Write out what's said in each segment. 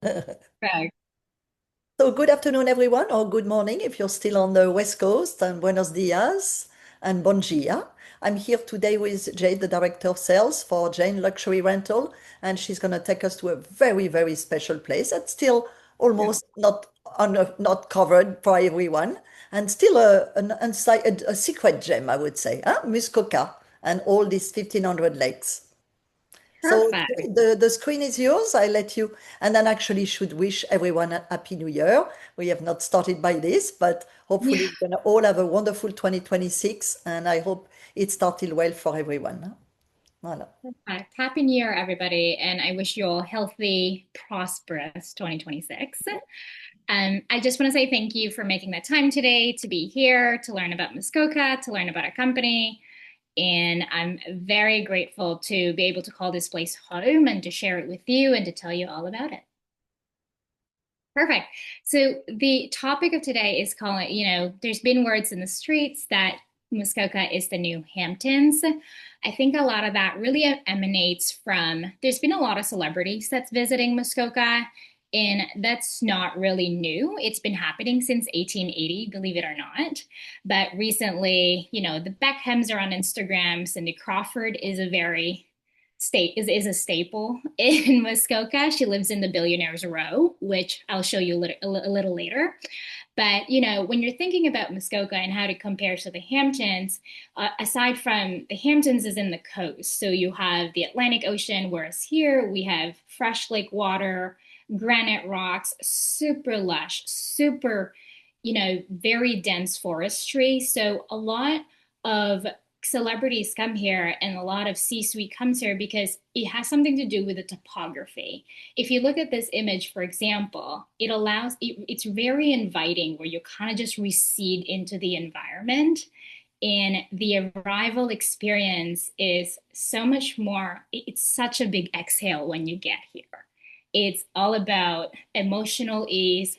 Right. So good afternoon, everyone, or good morning if you're still on the West Coast, and buenos dias and bon dia. I'm here today with Jade, the Director of Sales for Jayne Luxury Rental, and she's going to take us to a very, very special place that's still Yeah. almost not covered for everyone, and still a secret gem, I would say, huh? Muskoka and all these 1,500 lakes. So Perfect. the screen is yours. I let you, and then actually should wish everyone a happy new year. We have not started by this, but hopefully Yeah. we're gonna all have a wonderful 2026, and I hope it started well for everyone. Voilà. Perfect. Happy New Year, everybody, and I wish you all healthy, prosperous 2026. I just want to say thank you for making the time today to be here, to learn about Muskoka, to learn about our company. And I'm very grateful to be able to call this place home and to share it with you and to tell you all about it. Perfect. So the topic of today is calling, there's been words in the streets that Muskoka is the new Hamptons. I think a lot of that really emanates from, there's been a lot of celebrities that's visiting Muskoka, and that's not really new. It's been happening since 1880, believe it or not. But recently, the Beckhams are on Instagram. Cindy Crawford is a very is a staple in Muskoka. She lives in the Billionaires Row, which I'll show you a little later. But when you're thinking about Muskoka and how it compares to the Hamptons, aside from the Hamptons is in the coast, so you have the Atlantic Ocean, whereas here we have fresh lake water, granite rocks, super lush, super, very dense forestry. So a lot of celebrities come here and a lot of C-suite comes here because it has something to do with the topography. If you look at this image, for example, it's very inviting where you kind of just recede into the environment. And the arrival experience is so much more, it's such a big exhale when you get here. It's all about emotional ease.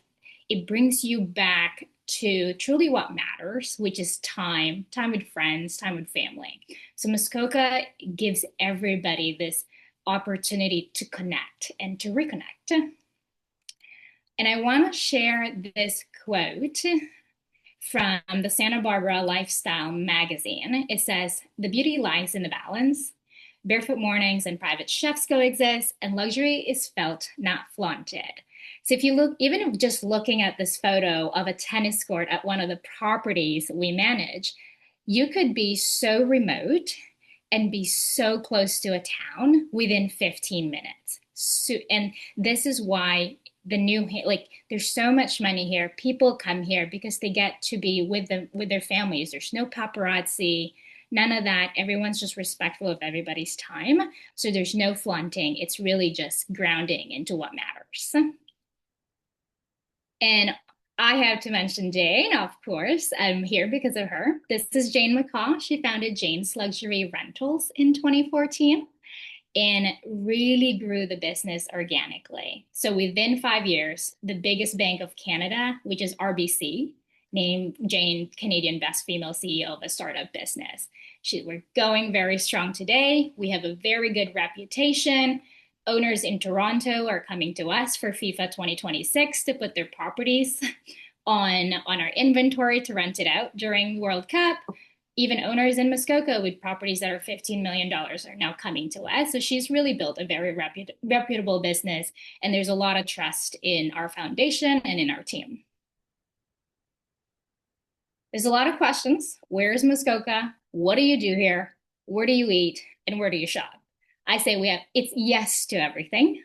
It brings you back to truly what matters, which is time with friends, time with family. So Muskoka gives everybody this opportunity to connect and to reconnect. And I want to share this quote from the Santa Barbara Lifestyle magazine. It says, "The beauty lies in the balance. Barefoot mornings and private chefs coexist, and luxury is felt, not flaunted." So if you look, even just looking at this photo of a tennis court at one of the properties we manage, you could be so remote and be so close to a town within 15 minutes. So, and this is why there's so much money here. People come here because they get to be with their families. There's no paparazzi, none of that. Everyone's just respectful of everybody's time. So there's no flaunting. It's really just grounding into what matters. And I have to mention Jane, of course. I'm here because of her. This is Jayne McCaw. She founded Jayne's Luxury Rentals in 2014 and really grew the business organically. So within 5 years, the biggest bank of Canada, which is RBC, named Jayne Canadian Best Female CEO of a startup business. We're going very strong today. We have a very good reputation. Owners in Toronto are coming to us for FIFA 2026 to put their properties on our inventory to rent it out during World Cup. Even owners in Muskoka with properties that are $15 million are now coming to us. So she's really built a very reputable business, and there's a lot of trust in our foundation and in our team. There's a lot of questions. Where is Muskoka? What do you do here? Where do you eat? And where do you shop? I say it's yes to everything.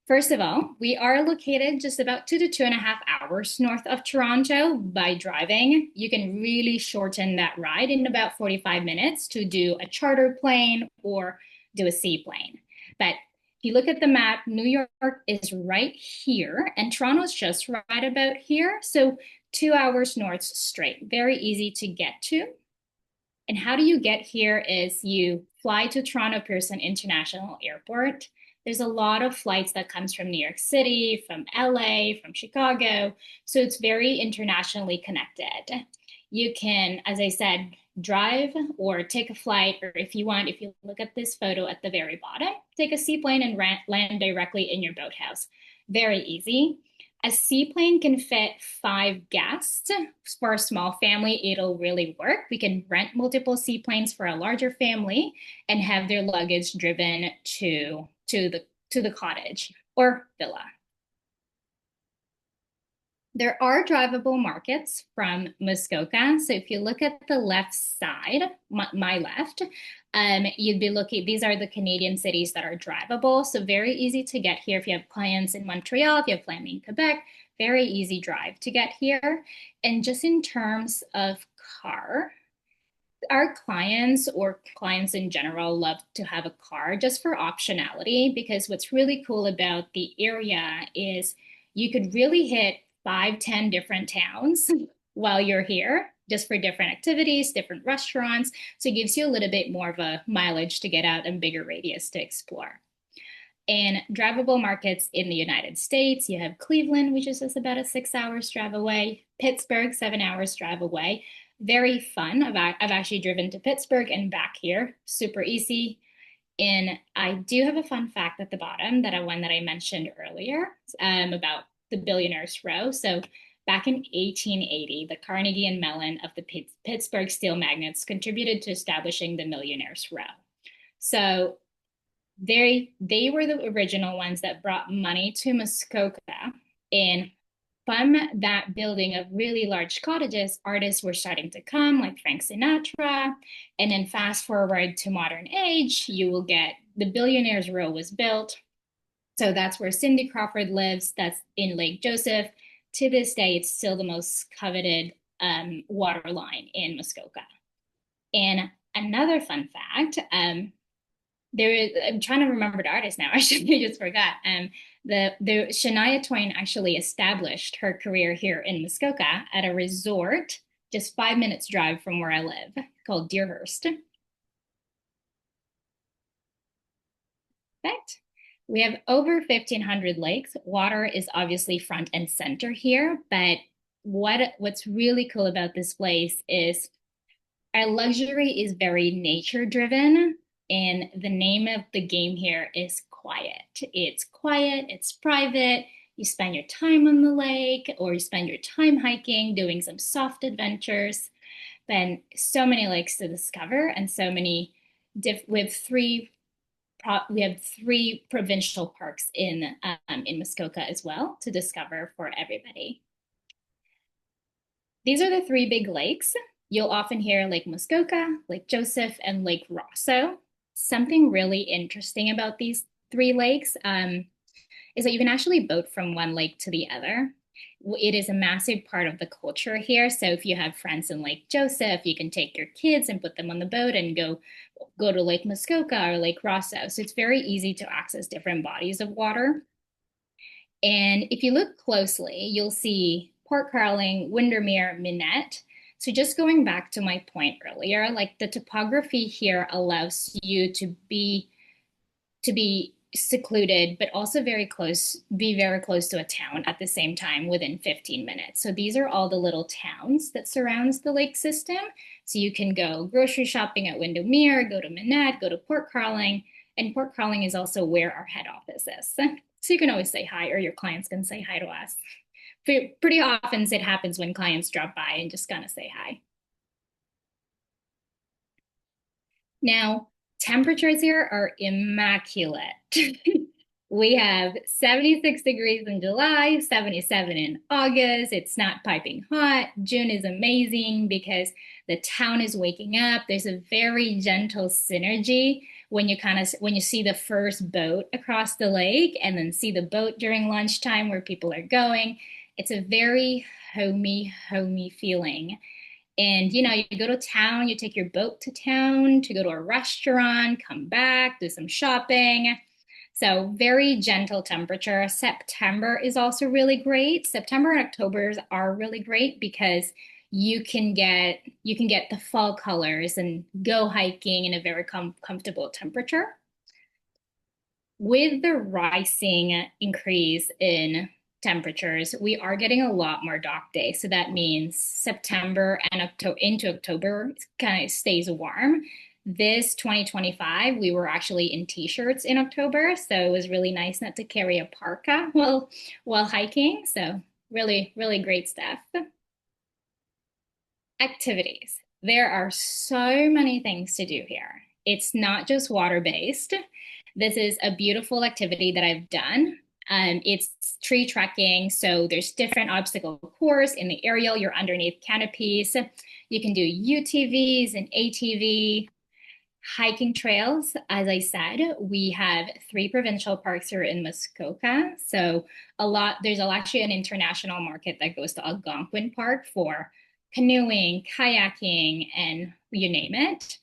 First of all, we are located just about 2 to 2.5 hours north of Toronto by driving. You can really shorten that ride in about 45 minutes to do a charter plane or do a seaplane. But if you look at the map, New York is right here, and Toronto's just right about here. So 2 hours north straight, very easy to get to. And how do you get here is you fly to Toronto Pearson International Airport. There's a lot of flights that comes from New York City, from LA, from Chicago. So it's very internationally connected. You can, as I said, drive or take a flight, or if you want, if you look at this photo at the very bottom, take a seaplane and land directly in your boathouse. Very easy. A seaplane can fit 5 guests. For a small family, it'll really work. We can rent multiple seaplanes for a larger family and have their luggage driven to the cottage or villa. There are drivable markets from Muskoka. So if you look at the left side, my left, you'd be looking, these are the Canadian cities that are drivable. So very easy to get here. If you have clients in Montreal, if you have family in Quebec, very easy drive to get here. And just in terms of car, our clients or clients in general love to have a car just for optionality because what's really cool about the area is you could really hit 5, 10 different towns while you're here just for different activities, different restaurants. So it gives you a little bit more of a mileage to get out and bigger radius to explore. And drivable markets in the United States, you have Cleveland, which is just about a 6 hours drive away, Pittsburgh, 7 hours drive away. Very fun. I've actually driven to Pittsburgh and back here, super easy. And I do have a fun fact at the bottom one that I mentioned earlier about the Billionaires Row. So back in 1880, the Carnegie and Mellon of the Pittsburgh steel magnates contributed to establishing the Millionaires Row. So they were the original ones that brought money to Muskoka. And from that building of really large cottages, artists were starting to come, like Frank Sinatra. And then fast forward to modern age, you will get the Billionaires Row was built. So that's where Cindy Crawford lives. That's in Lake Joseph. To this day, it's still the most coveted water line in Muskoka. And another fun fact, I'm trying to remember the artist now. I just forgot. The Shania Twain actually established her career here in Muskoka at a resort just 5 minutes drive from where I live called Deerhurst. Perfect. We have over 1,500 lakes. Water is obviously front and center here, but what's really cool about this place is our luxury is very nature driven. And the name of the game here is quiet. It's quiet, it's private. You spend your time on the lake or you spend your time hiking, doing some soft adventures. Then so many lakes to discover and so many we have three provincial parks in Muskoka as well to discover for everybody. These are the three big lakes. You'll often hear Lake Muskoka, Lake Joseph, and Lake Rosso. Something really interesting about these three lakes is that you can actually boat from one lake to the other. It is a massive part of the culture here. So if you have friends in Lake Joseph, you can take your kids and put them on the boat and go to Lake Muskoka or Lake Rosso. So it's very easy to access different bodies of water. And if you look closely, you'll see Port Carling, Windermere, Minette. So just going back to my point earlier, like the topography here allows you to be secluded, but also be very close to a town at the same time within 15 minutes. So these are all the little towns that surrounds the lake system. So you can go grocery shopping at Windermere, go to Minette, go to Port Carling, and Port Carling is also where our head office is. So you can always say hi, or your clients can say hi to us. Pretty often it happens when clients drop by and just kind of say hi. Now, temperatures here are immaculate. We have 76 degrees in July, 77 in August. It's not piping hot. June is amazing because the town is waking up. There's a very gentle synergy when you see the first boat across the lake and then see the boat during lunchtime where people are going. It's a very homey feeling. And you go to town, you take your boat to town to go to a restaurant, come back, do some shopping. So very gentle temperature. September is also really great. September and October are really great because you can get the fall colors and go hiking in a very comfortable temperature. With the rising increase in temperatures, we are getting a lot more dock days. So that means September and into October kind of stays warm. This 2025, we were actually in t-shirts in October, so it was really nice not to carry a parka while hiking. So really, really great stuff. Activities. There are so many things to do here. It's not just water-based. This is a beautiful activity that I've done. It's tree trekking, so there's different obstacle course in the aerial. You're underneath canopies. You can do UTVs and ATV. Hiking trails, as I said, we have three provincial parks here in Muskoka. So there's actually an international market that goes to Algonquin Park for canoeing, kayaking, and you name it.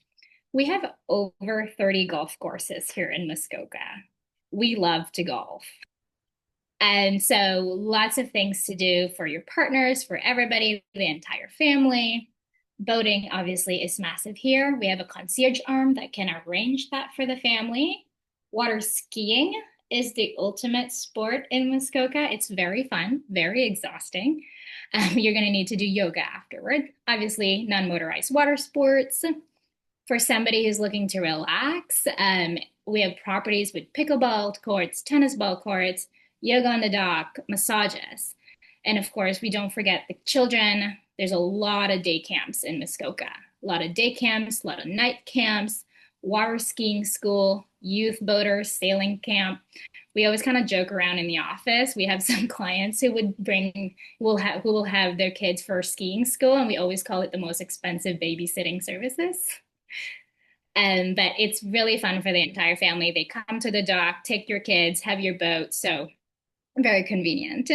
We have over 30 golf courses here in Muskoka. We love to golf. And so lots of things to do for your partners, for everybody, the entire family. Boating obviously is massive here. We have a concierge arm that can arrange that for the family. Water skiing is the ultimate sport in Muskoka. It's very fun, very exhausting. You're going to need to do yoga afterward. Obviously, non-motorized water sports. For somebody who's looking to relax, we have properties with pickleball courts, tennis ball courts, yoga on the dock, massages. And of course, we don't forget the children. There's a lot of day camps in Muskoka, a lot of day camps, a lot of night camps, water skiing school, youth boaters, sailing camp. We always kind of joke around in the office. We have some clients who who will have their kids for skiing school, and we always call it the most expensive babysitting services. But it's really fun for the entire family. They come to the dock, take your kids, have your boat. So very convenient.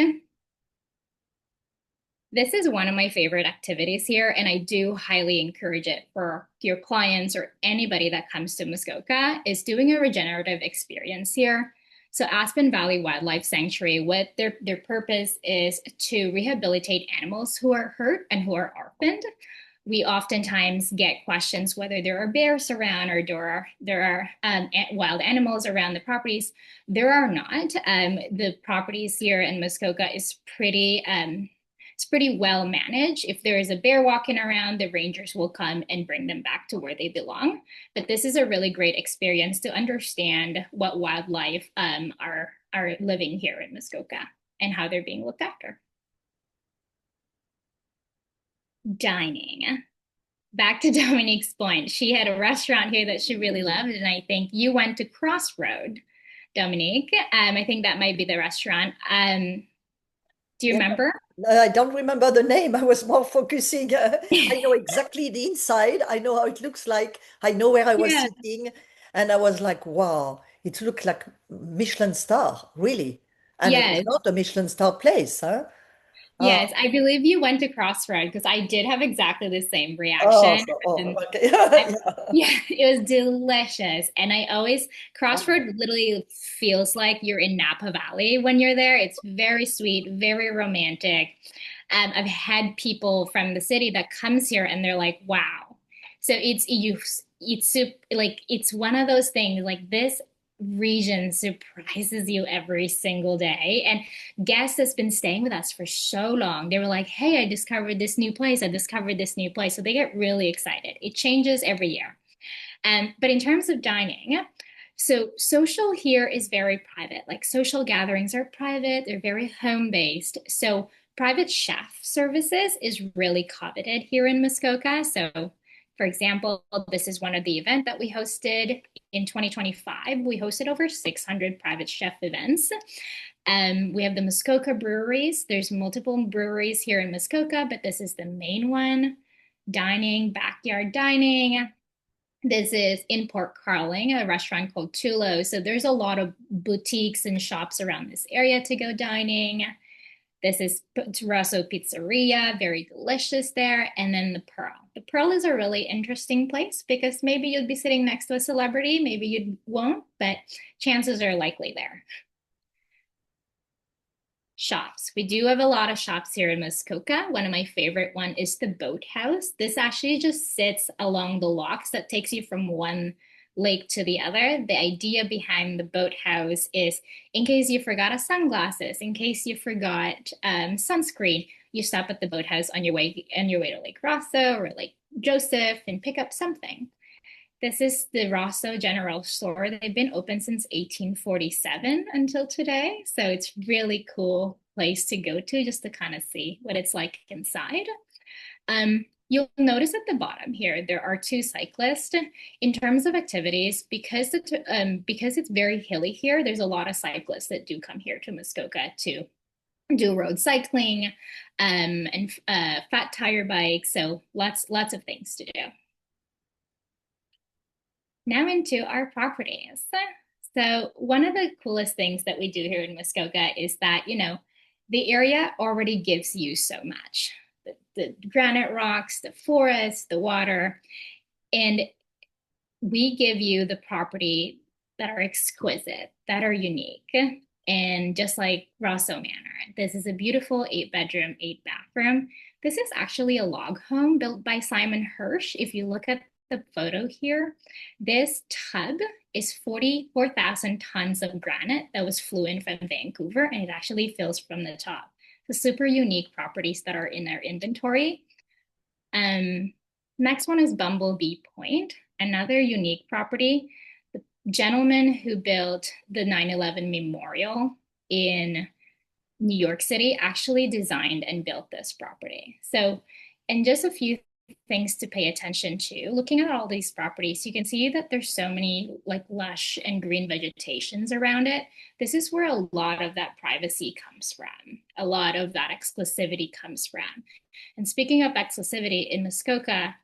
This is one of my favorite activities here, and I do highly encourage it for your clients or anybody that comes to Muskoka, is doing a regenerative experience here. So Aspen Valley Wildlife Sanctuary, what their purpose is to rehabilitate animals who are hurt and who are orphaned. We oftentimes get questions whether there are bears around or there are wild animals around the properties. There are not. The properties here in Muskoka is it's pretty well managed. If there is a bear walking around, the rangers will come and bring them back to where they belong. But this is a really great experience to understand what wildlife are living here in Muskoka and how they're being looked after. Dining. Back to Dominique's point. She had a restaurant here that she really loved, and I think you went to Crossroad, Dominique. I think that might be the restaurant. Do you Yeah, remember? I don't remember the name. I was more focusing. I know exactly the inside. I know how it looks like. I know where I was Yeah. sitting. And I was like, wow, it looked like Michelin star, really. And it was Yes. not a Michelin star place, huh? Oh, Yes. I believe you went to Crossroad because I did have exactly the same oh, reaction. so, oh, And okay. I, Yeah. yeah, it was delicious. And I always, Oh, Crossroad literally feels like you're in Napa Valley when you're there. It's very sweet, very romantic. I've had people from the city that comes here and they're like, wow. So it's one of those things like this region surprises you every single day. And guests that's been staying with us for so long, they were like, hey, I discovered this new place. I discovered this new place. So they get really excited. It changes every year. But in terms of dining, so social here is very private. Like social gatherings are private, they're very home based. So private chef services is really coveted here in Muskoka. So for example, this is one of the events that we hosted in 2025. We hosted over 600 private chef events. We have the Muskoka breweries. There's multiple breweries here in Muskoka, but this is the main one. Dining, backyard dining. This is in Port Carling, a restaurant called Tulo. So there's a lot of boutiques and shops around this area to go dining. This is Terrasso Pizzeria, very delicious there. And then the Pearl. The Pearl is a really interesting place because maybe you'd be sitting next to a celebrity, maybe you won't, but chances are likely there. Shops. We do have a lot of shops here in Muskoka. One of my favorite one is the Boathouse. This actually just sits along the locks that takes you from one lake to the other. The idea behind the Boathouse is in case you forgot a sunglasses, in case you forgot sunscreen, you stop at the Boathouse on your way to Lake Rosso or Lake Joseph and pick up something. This is the Rosso General Store. They've been open since 1847 until today. So it's really cool place to go to just to kind of see what it's like inside. You'll notice at the bottom here, there are two cyclists. In terms of activities, because it's very hilly here, there's a lot of cyclists that do come here to Muskoka to do road cycling and fat tire bikes. So lots of things to do. Now into our properties. So one of the coolest things that we do here in Muskoka is that, the area already gives you so much. The granite rocks, the forest, the water, and we give you the property that are exquisite, that are unique. And just like Rosso Manor, this is a beautiful 8 bedroom, 8 bathroom. This is actually a log home built by Simon Hirsch. If you look at the photo here, this tub is 44,000 tons of granite that was flew in from Vancouver, and it actually fills from the top. The super unique properties that are in our inventory. Next one is Bumblebee Point, another unique property. The gentleman who built the 9/11 memorial in New York City actually designed and built this property. So, and just a few things to pay attention to. Looking at all these properties, you can see that there's so many like lush and green vegetations around it. This is where a lot of that privacy comes from. A lot of that exclusivity comes from. And speaking of exclusivity, in Muskoka,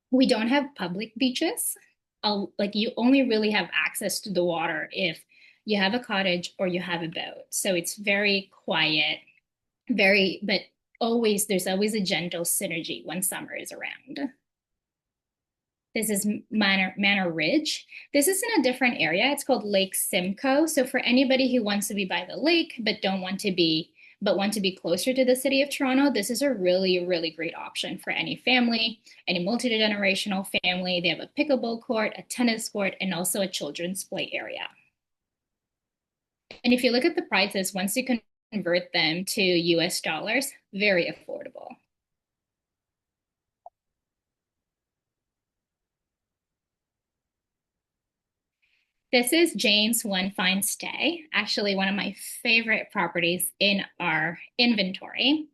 we don't have public beaches. Like you only really have access to the water if you have a cottage or you have a boat. So it's very quiet, but there's always a gentle synergy when summer is around. This is Manor Ridge. This is in a different area. It's called Lake Simcoe. So for anybody who wants to be by the lake but want to be closer to the city of Toronto, this is a really, really great option for any family, any multi-generational family. They have a pickleball court, a tennis court, and also a children's play area. And if you look at the prices, once you convert them to US dollars, very affordable. This is Jayne's One Fine Stay, actually one of my favorite properties in our inventory.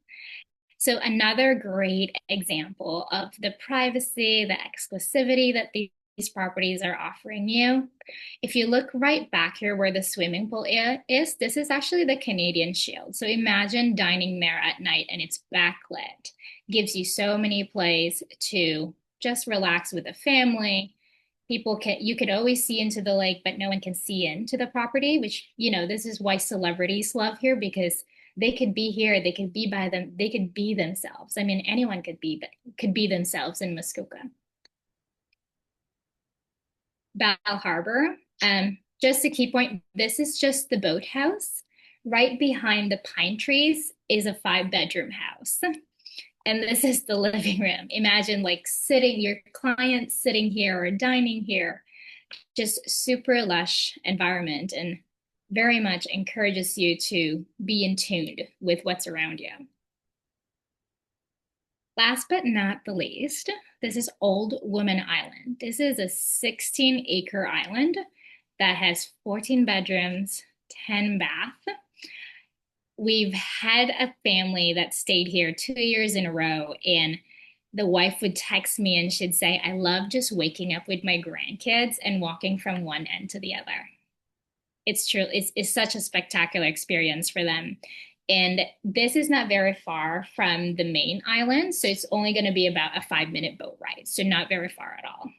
So another great example of the privacy, the exclusivity that these properties are offering you. If you look right back here where the swimming pool is, this is actually the Canadian Shield. So imagine dining there at night and it's backlit. Gives you so many places to just relax with a family. You could always see into the lake, but no one can see into the property, which, this is why celebrities love here, because they could be here, they could be by them, they could be themselves. I mean, anyone could be themselves in Muskoka. Bal Harbor, just a key point, this is just the boathouse. Right behind the pine trees is a 5 bedroom house. And this is the living room. Imagine like your client sitting here or dining here, just super lush environment, and very much encourages you to be in tune with what's around you. Last but not the least, this is Old Woman Island. This is a 16-acre island that has 14 bedrooms, 10 baths. We've had a family that stayed here 2 years in a row, and the wife would text me and she'd say, I love just waking up with my grandkids and walking from one end to the other. It's true. It's such a spectacular experience for them. And this is not very far from the main island. So it's only going to be about a 5-minute boat ride. So not very far at all.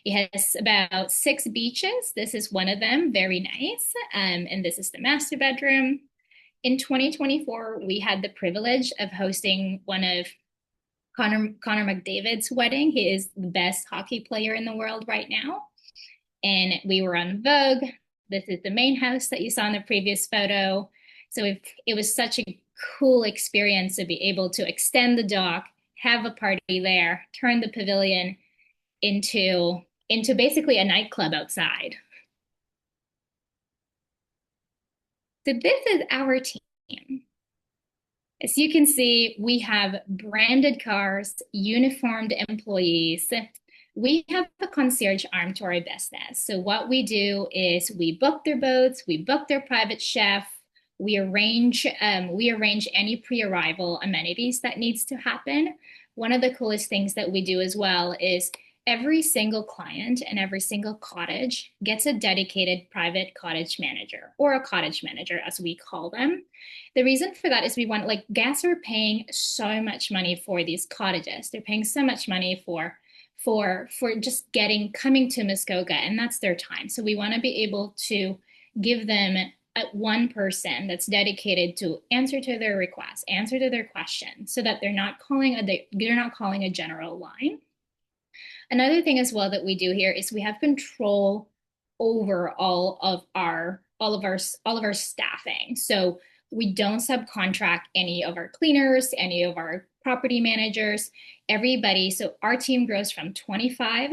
It has about 6 beaches. This is one of them, very nice. And this is the master bedroom. In 2024, we had the privilege of hosting one of Connor McDavid's wedding. He is the best hockey player in the world right now. And we were on Vogue. This is the main house that you saw in the previous photo. So it was such a cool experience to be able to extend the dock, have a party there, turn the pavilion into basically a nightclub outside. So this is our team. As you can see, we have branded cars, uniformed employees. we have a concierge arm to our business. So what we do is we book their boats, we book their private chef, we arrange any pre-arrival amenities that needs to happen. One of the coolest things that we do as well is every single client and every single cottage gets a dedicated private cottage manager or a cottage manager, as we call them. The reason for that is we want, like, guests are paying so much money for these cottages. They're paying so much money for just coming to Muskoka, and that's their time. So we want to be able to give them one person that's dedicated to answer to their requests, answer to their questions, so that they're not calling a general line. Another thing as well that we do here is we have control over all of our staffing. So we don't subcontract any of our cleaners, any of our property managers, everybody. So our team grows from 25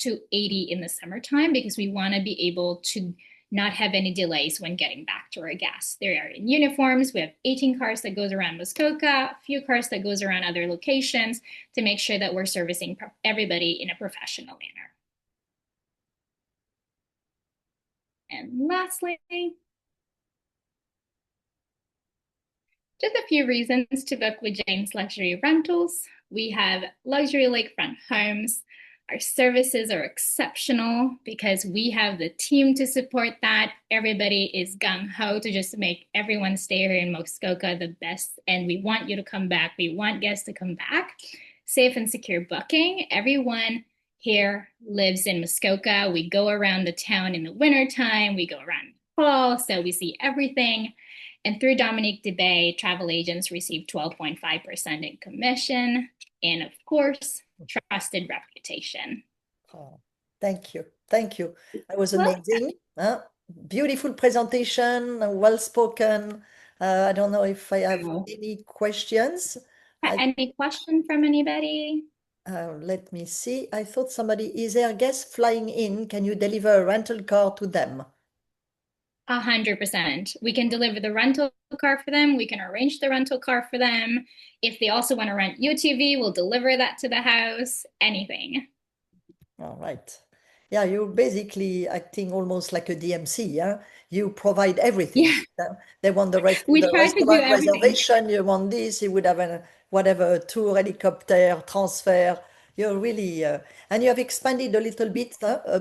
to 80 in the summertime because we want to be able to not have any delays when getting back to our guests. They are in uniforms. We have 18 cars that goes around Muskoka, a few cars that goes around other locations to make sure that we're servicing everybody in a professional manner. And lastly, just a few reasons to book with Jayne's Luxury Rentals. We have luxury lakefront homes. Our services are exceptional because we have the team to support that. Everybody is gung-ho to just make everyone stay here in Muskoka the best, and we want you to come back. We want guests to come back. Safe and secure booking. Everyone here lives in Muskoka. We go around the town in the wintertime. We go around in the fall, so we see everything. And through Dominique DeBay, travel agents receive 12.5% in commission. And of course, trusted reputation. Oh, thank you. Thank you. That was Well, amazing. Beautiful presentation, well spoken. I don't know if I have any questions. any question from anybody? Let me see. I thought somebody, is there a guest flying in? Can you deliver a rental car to them? 100%. We can deliver the rental car for them. We can arrange the rental car for them. If they also want to rent UTV, we'll deliver that to the house. Anything. All right. Yeah, you're basically acting almost like a DMC, yeah? You provide everything. Yeah, They want we the try to do restaurant everything. reservation, you want this, you would have whatever, a tour, helicopter, transfer. You're really, and you have expanded a little bit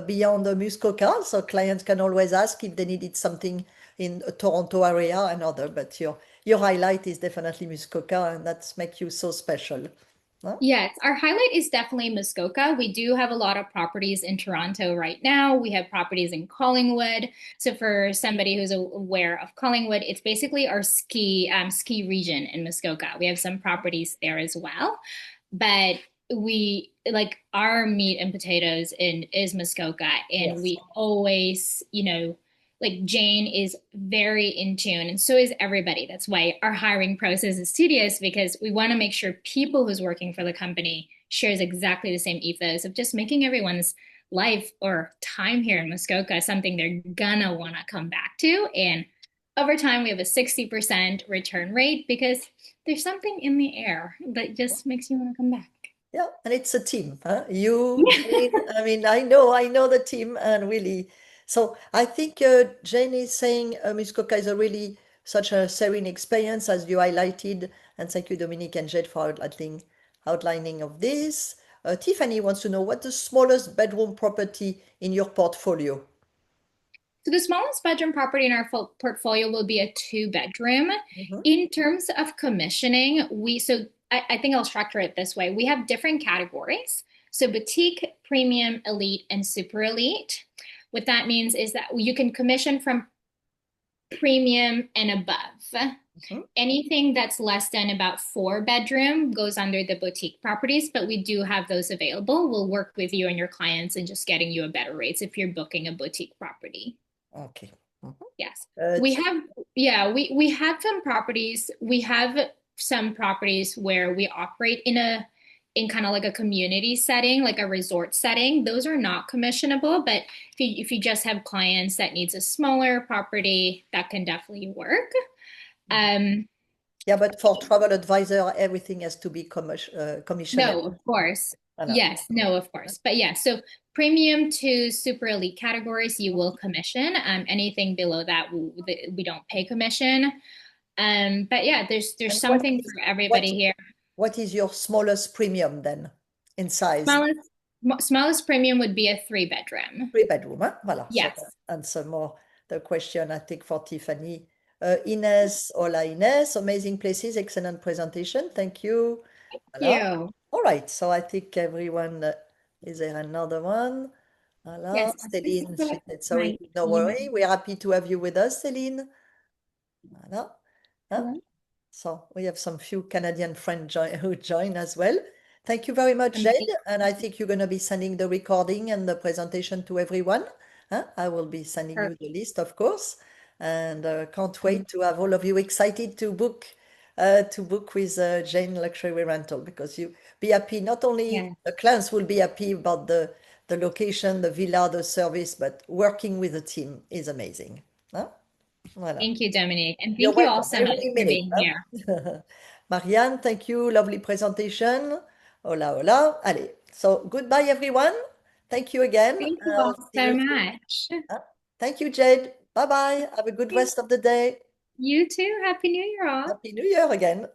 beyond the Muskoka, so clients can always ask if they needed something in a Toronto area and other, but your highlight is definitely Muskoka, and that's make you so special. Huh? Yes, our highlight is definitely Muskoka. We do have a lot of properties in Toronto right now. We have properties in Collingwood. So for somebody who's aware of Collingwood, it's basically our ski region in Muskoka. We have some properties there as well, but we like our meat and potatoes in is Muskoka, and Yes. we always, like Jayne is very in tune, and so is everybody. That's why our hiring process is tedious because we want to make sure people who's working for the company shares exactly the same ethos of just making everyone's life or time here in Muskoka something they're gonna want to come back to. And over time, we have a 60% return rate because there's something in the air that just makes you want to come back. Yeah, and it's a team, huh? You, Jayne, I mean, I know the team, and really. So I think Jayne is saying Muskoka is a really such a serene experience as you highlighted, and thank you, Dominique and Jade, for outlining of this. Tiffany wants to know what the smallest bedroom property in your portfolio. So the smallest bedroom property in our portfolio will be a two-bedroom. Mhm. In terms of commissioning, I think I'll structure it this way. We have different categories. So boutique, premium, elite, and super elite. What that means is that you can commission from premium and above. Mhm. Anything that's less than about four-bedroom goes under the boutique properties, but we do have those available. We'll work with you and your clients and just getting you a better rates if you're booking a boutique property. Okay. Mhm. Yes. Uh, We have, yeah, we have some properties. We have some properties where we operate in kind of like a community setting, like a resort setting. Those are not commissionable, but if you just have clients that needs a smaller property, that can definitely work. Um, yeah, but for travel advisor, everything has to be no, commissionable. of course. Voilà. Yes, no, of course. But yeah, so premium to super elite categories, you will commission. Anything below that, we don't pay commission. But yeah, there's And what something is for what everybody here. what is your smallest premium then in size? Smallest premium would be a 3 bedroom. Three bedroom, huh? Voilà. So that Yes. answer more the question I think for Tiffany. Ines, hola Ines, amazing places, excellent presentation. Thank you. Thank Voilà. you. All right. So I think everyone is there another one? Voilà. Yes, this is Céline, she said sorry, my no email. worry. We're happy to have you with us, Céline. Voilà. Huh? Hello. So we have some few Canadian friends who join as well. Thank you very much, Jade. Amazing. And I think you're going to be sending the recording and the presentation to everyone. Huh? I will be sending you the list, of course. And can't wait to have all of you excited to book with Jayne Luxury Rental because you be happy. Not only Yeah. the clients will be happy about the location, the villa, the service, but working with the team is amazing. Huh? Voilà. Thank you, Dominique. And You're thank you all welcome. so much Every for minute, being here. huh? Marianne, thank you. Lovely presentation. Hola, hola. Allez. So goodbye, everyone. Thank you again. Thank you all I'll see so you soon. much. Huh? Thank you, Jade. Bye bye. Have a good rest of the day. You too. Happy New Year all. Happy New Year again.